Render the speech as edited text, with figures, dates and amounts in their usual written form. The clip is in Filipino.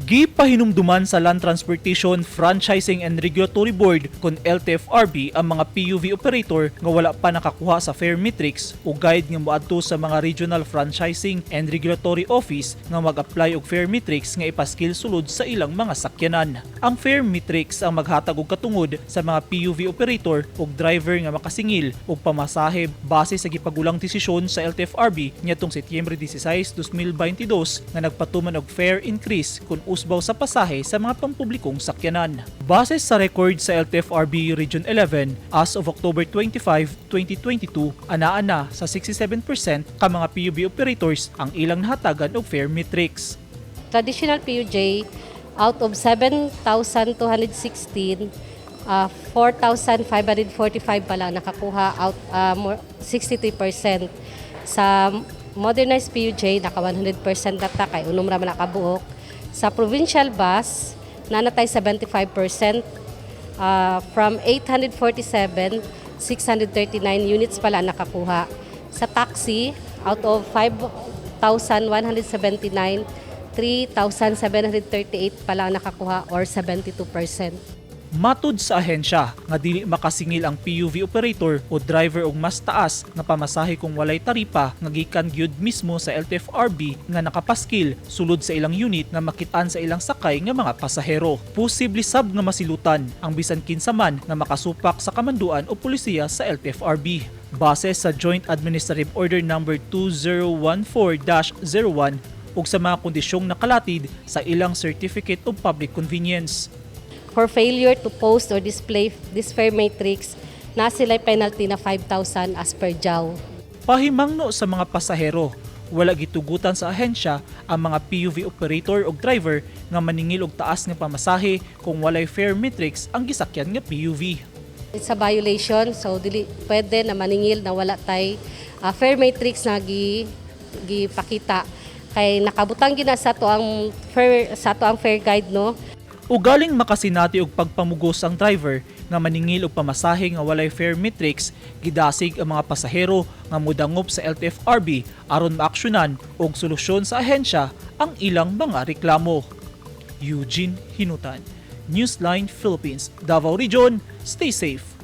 Gipahinumduman sa Land Transportation Franchising and Regulatory Board kon LTFRB ang mga PUV operator nga wala pa nakakuha sa fare matrix o guide nga moadto sa mga Regional Franchising and Regulatory Office nga mag-apply og fare matrix nga ipaskil sulod sa ilang mga sakyanan. Ang fare matrix ang maghatag og katungod sa mga PUV operator ug driver nga makasingil og pamasahe base sa gipagulang desisyon sa LTFRB niadtong Setyembre 16, 2022 nga nagpatuman og fare increase kun usbaw sa pasahe sa mga pampublikong sakyanan. Base sa record sa LTFRB Region 11, as of October 25, 2022, anaa na sa 67% ka mga PUB operators ang ilang nahatagan og fare matrix. Traditional PUJ, out of 7,216, 4,545 pa lang nakakuha, 63%. Sa modernized PUJ, naka 100% data kay unom raman nakabuok. Sa provincial bus, nanatay 75%, from 847, 639 units pala nakakuha. Sa taxi, out of 5,179, 3,738 pala nakakuha or 72%. Matud sa ahensya nga dili makasingil ang PUV operator o driver og mas taas nga pamasahe kung walay taripa nga gikan gyud mismo sa LTFRB nga nakapaskil sulod sa ilang unit nga makit-an sa ilang sakay nga mga pasahero. Posible sab nga masilutan ang bisan kinsa man nga makasupak sa kamanduan o pulisiya sa LTFRB. Base sa Joint Administrative Order number 2014-01 ug sa mga kondisyong nakalatid sa ilang Certificate of Public Convenience. For failure to post or display this fare matrix, na sila penalty na 5,000 as per JAW. Pahimangno sa mga pasahero, wala gitugutan sa ahensya ang mga PUV operator o driver nga maningil og taas nga pamasahe kung walay fare matrix ang gisakyan nga PUV. It's a violation, so dili pwede na maningil na wala tay fare matrix na gipakita kay nakabutang gina sa to ang fare guide, no. Ugaling makasinati og pagpamugos ang driver nga maningil og pamasahe nga walay fare matrix, gidasig ang mga pasahero nga modangop sa LTFRB aron maaksyonan og solusyon sa ahensya ang ilang mga reklamo. Eugene Hinutan, Newsline Philippines, Davao Region. Stay safe.